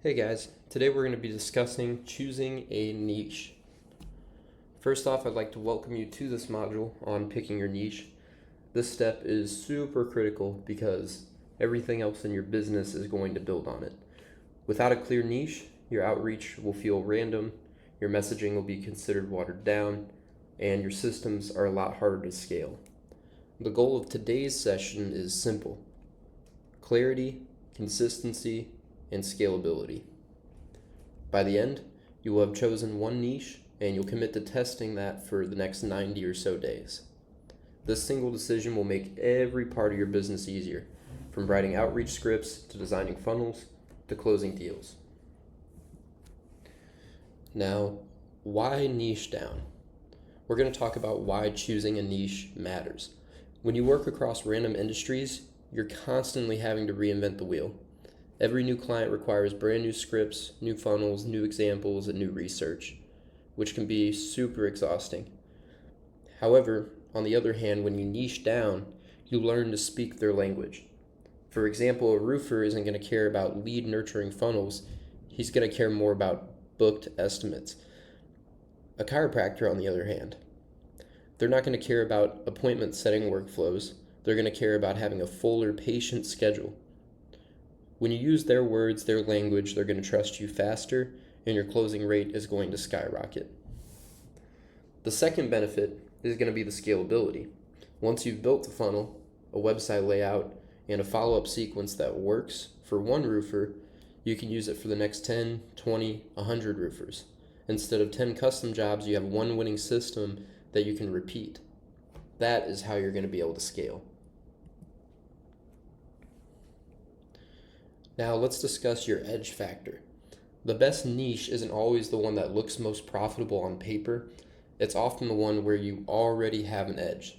Hey guys, today we're going to be discussing choosing a niche. First off, I'd like to welcome you to this module on picking your niche. This step is super critical because everything else in your business is going to build on it. Without a clear niche, your outreach will feel random, your messaging will be considered watered down, and your systems are a lot harder to scale. The goal of today's session is simple: clarity, consistency, and scalability. By the end, you will have chosen one niche and you'll commit to testing that for the next 90 or so days. This single decision will make every part of your business easier, from writing outreach scripts to designing funnels to closing deals. Now, why niche down? We're going to talk about why choosing a niche matters. When you work across random industries, you're constantly having to reinvent the wheel. Every new client requires brand new scripts, new funnels, new examples, and new research, which can be super exhausting. However, on the other hand, when you niche down, you learn to speak their language. For example, a roofer isn't going to care about lead nurturing funnels, he's going to care more about booked estimates. A chiropractor, on the other hand, they're not going to care about appointment setting workflows, they're going to care about having a fuller patient schedule. When you use their words, their language, they're going to trust you faster, and your closing rate is going to skyrocket. The second benefit is going to be the scalability. Once you've built the funnel, a website layout, and a follow-up sequence that works for one roofer, you can use it for the next 10, 20, 100 roofers. Instead of 10 custom jobs, you have one winning system that you can repeat. That is how you're going to be able to scale. Now let's discuss your edge factor. The best niche isn't always the one that looks most profitable on paper. It's often the one where you already have an edge.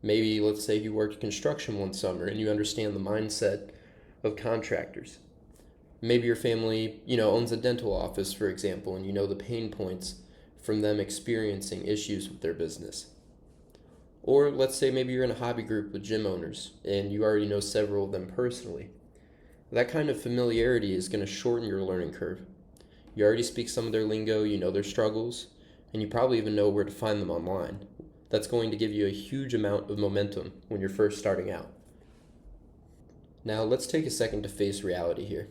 Maybe let's say you worked construction one summer and you understand the mindset of contractors. Maybe your family, owns a dental office, for example, and you know the pain points from them experiencing issues with their business. Or let's say maybe you're in a hobby group with gym owners and you already know several of them personally. That kind of familiarity is going to shorten your learning curve. You already speak some of their lingo, you know their struggles, and you probably even know where to find them online. That's going to give you a huge amount of momentum when you're first starting out. Now let's take a second to face reality here.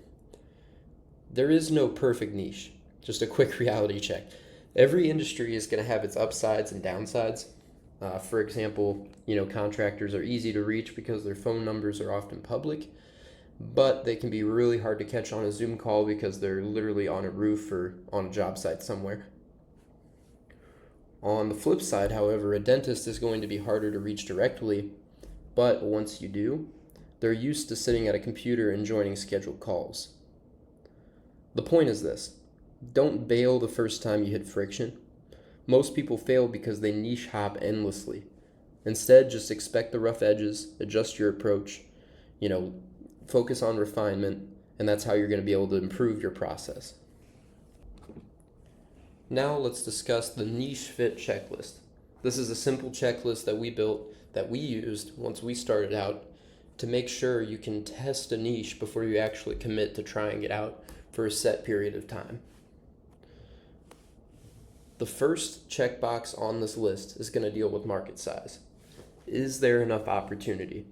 There is no perfect niche. Just a quick reality check. Every industry is going to have its upsides and downsides. For example, contractors are easy to reach because their phone numbers are often public, but they can be really hard to catch on a Zoom call because they're literally on a roof or on a job site somewhere. On the flip side, however, a dentist is going to be harder to reach directly, but once you do, they're used to sitting at a computer and joining scheduled calls. The point is this: don't bail the first time you hit friction. Most people fail because they niche hop endlessly. Instead, just expect the rough edges, adjust your approach, focus on refinement, and that's how you're going to be able to improve your process. Now let's discuss the niche fit checklist. This is a simple checklist that we built, that we used once we started out, to make sure you can test a niche before you actually commit to trying it out for a set period of time. The first checkbox on this list is going to deal with market size. Is there enough opportunity?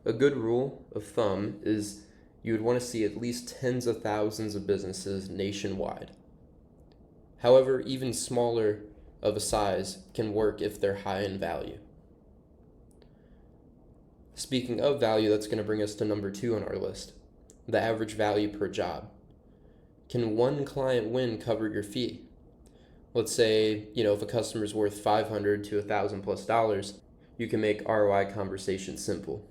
A good rule of thumb is you would want to see at least tens of thousands of businesses nationwide. However, even smaller of a size can work if they're high in value. Speaking of value, that's going to bring us to number 2 on our list, the average value per job. Can one client win cover your fee? Let's say, if a customer is worth $500 to $1,000+, you can make ROI conversations simple.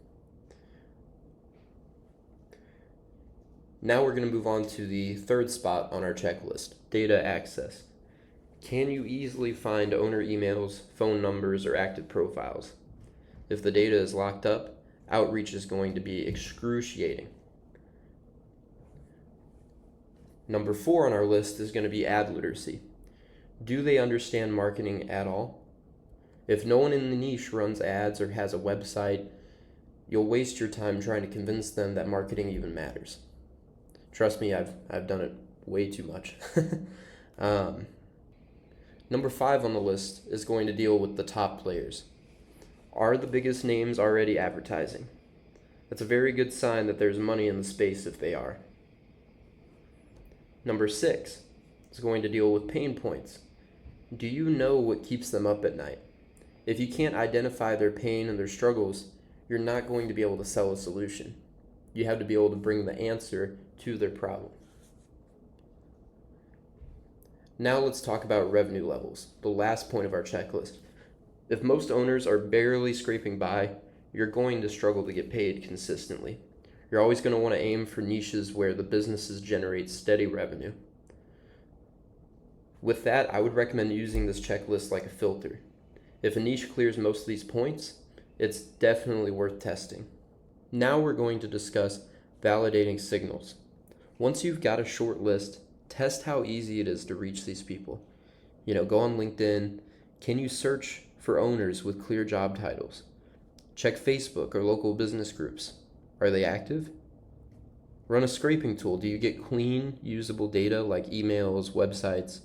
Now we're going to move on to the third spot on our checklist, data access. Can you easily find owner emails, phone numbers, or active profiles? If the data is locked up, outreach is going to be excruciating. Number 4 on our list is going to be ad literacy. Do they understand marketing at all? If no one in the niche runs ads or has a website, you'll waste your time trying to convince them that marketing even matters. Trust me, I've done it way too much. um, Number 5 on the list is going to deal with the top players. Are the biggest names already advertising? That's a very good sign that there's money in the space if they are. Number 6 is going to deal with pain points. Do you know what keeps them up at night? If you can't identify their pain and their struggles, you're not going to be able to sell a solution. You have to be able to bring the answer to their problem. Now let's talk about revenue levels, the last point of our checklist. If most owners are barely scraping by, you're going to struggle to get paid consistently. You're always going to want to aim for niches where the businesses generate steady revenue. With that, I would recommend using this checklist like a filter. If a niche clears most of these points, it's definitely worth testing. Now we're going to discuss validating signals. Once you've got a short list, test how easy it is to reach these people. Go on LinkedIn. Can you search for owners with clear job titles? Check Facebook or local business groups. Are they active? Run a scraping tool. Do you get clean, usable data like emails, websites?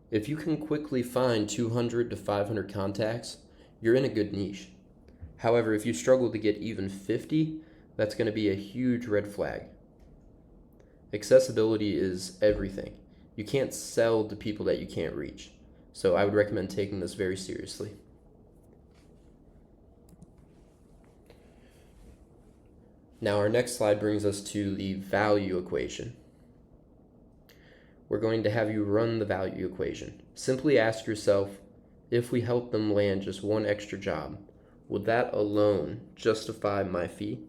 If you can quickly find 200 to 500 contacts, you're in a good niche. However, if you struggle to get even 50, that's going to be a huge red flag. Accessibility is everything. You can't sell to people that you can't reach. So I would recommend taking this very seriously. Now our next slide brings us to the value equation. We're going to have you run the value equation. Simply ask yourself, if we help them land just one extra job, would that alone justify my fee?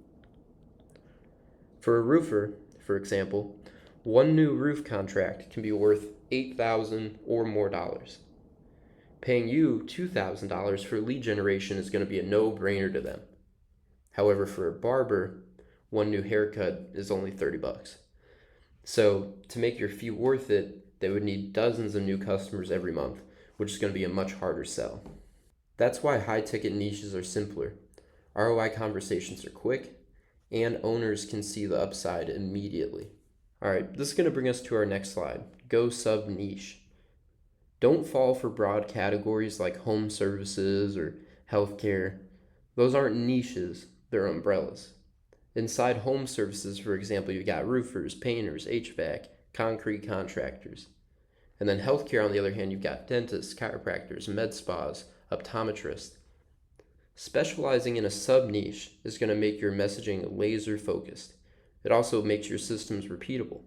For a roofer, for example, one new roof contract can be worth $8,000 or more dollars. Paying you $2,000 for lead generation is going to be a no-brainer to them. However, for a barber, one new haircut is only $30. So to make your fee worth it, they would need dozens of new customers every month, which is going to be a much harder sell. That's why high-ticket niches are simpler. ROI conversations are quick, and owners can see the upside immediately. All right, this is going to bring us to our next slide. Go sub-niche. Don't fall for broad categories like home services or healthcare. Those aren't niches, they're umbrellas. Inside home services, for example, you've got roofers, painters, HVAC, concrete contractors. And then healthcare, on the other hand, you've got dentists, chiropractors, med spas, optometrists. Specializing in a sub-niche is going to make your messaging laser focused. It also makes your systems repeatable.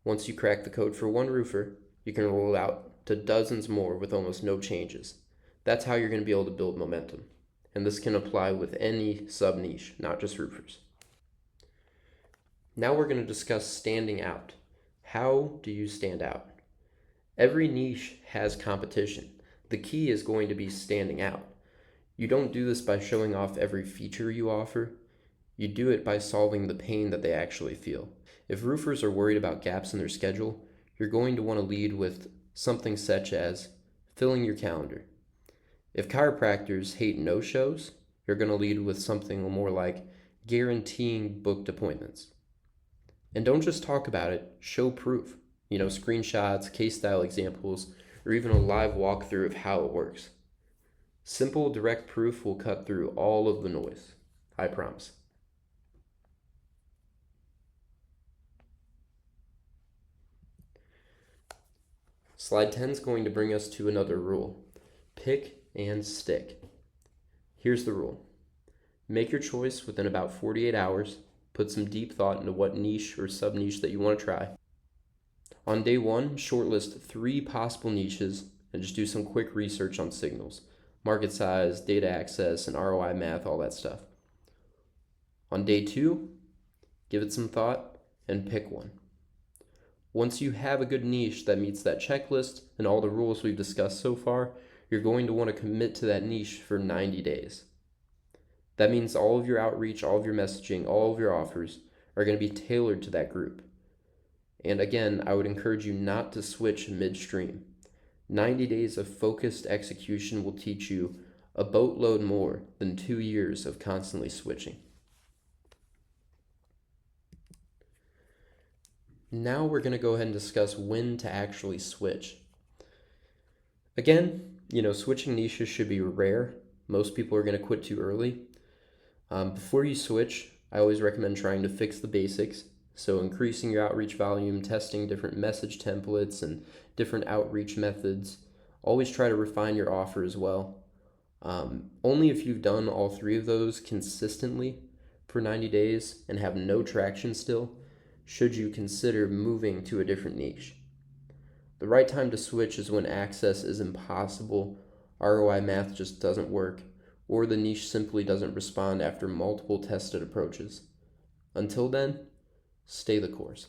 Once you crack the code for one roofer, you can roll it out to dozens more with almost no changes. That's how you're going to be able to build momentum. And this can apply with any sub-niche, not just roofers. Now we're going to discuss standing out. How do you stand out? Every niche has competition. The key is going to be standing out. You don't do this by showing off every feature you offer. You do it by solving the pain that they actually feel. If roofers are worried about gaps in their schedule, you're going to want to lead with something such as filling your calendar. If chiropractors hate no-shows, you're going to lead with something more like guaranteeing booked appointments. And don't just talk about it, show proof. Screenshots, case style examples, or even a live walkthrough of how it works. Simple, direct proof will cut through all of the noise. I promise. Slide 10 is going to bring us to another rule. Pick and stick. Here's the rule. Make your choice within about 48 hours. Put some deep thought into what niche or sub-niche that you want to try. On day 1, shortlist 3 possible niches and just do some quick research on signals. Market size, data access, and ROI math, all that stuff. On day 2, give it some thought and pick one. Once you have a good niche that meets that checklist and all the rules we've discussed so far, you're going to want to commit to that niche for 90 days. That means all of your outreach, all of your messaging, all of your offers are going to be tailored to that group. And again, I would encourage you not to switch midstream. 90 days of focused execution will teach you a boatload more than 2 years of constantly switching. Now we're going to go ahead and discuss when to actually switch. Again, switching niches should be rare. Most people are going to quit too early. Before you switch, I always recommend trying to fix the basics. So increasing your outreach volume, testing different message templates and different outreach methods. Always try to refine your offer as well. Only if you've done all three of those consistently for 90 days and have no traction still, should you consider moving to a different niche. The right time to switch is when access is impossible, ROI math just doesn't work, or the niche simply doesn't respond after multiple tested approaches. Until then, stay the course.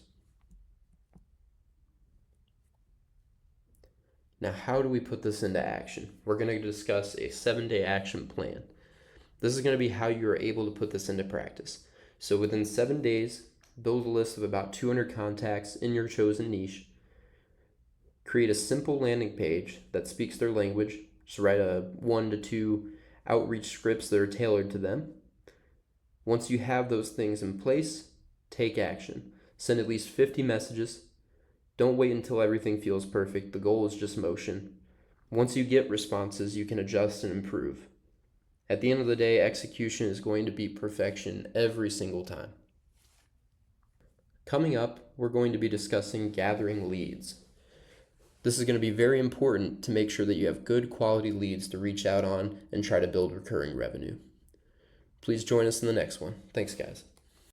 Now, how do we put this into action? We're going to discuss a 7-day action plan. This is going to be how you are able to put this into practice. So within 7 days, build a list of about 200 contacts in your chosen niche. Create a simple landing page that speaks their language. Just write 1 to 2 outreach scripts that are tailored to them. Once you have those things in place, take action. Send at least 50 messages. Don't wait until everything feels perfect. The goal is just motion. Once you get responses, you can adjust and improve. At the end of the day, execution is going to be perfection every single time. Coming up, we're going to be discussing gathering leads. This is going to be very important to make sure that you have good quality leads to reach out on and try to build recurring revenue. Please join us in the next one. Thanks, guys.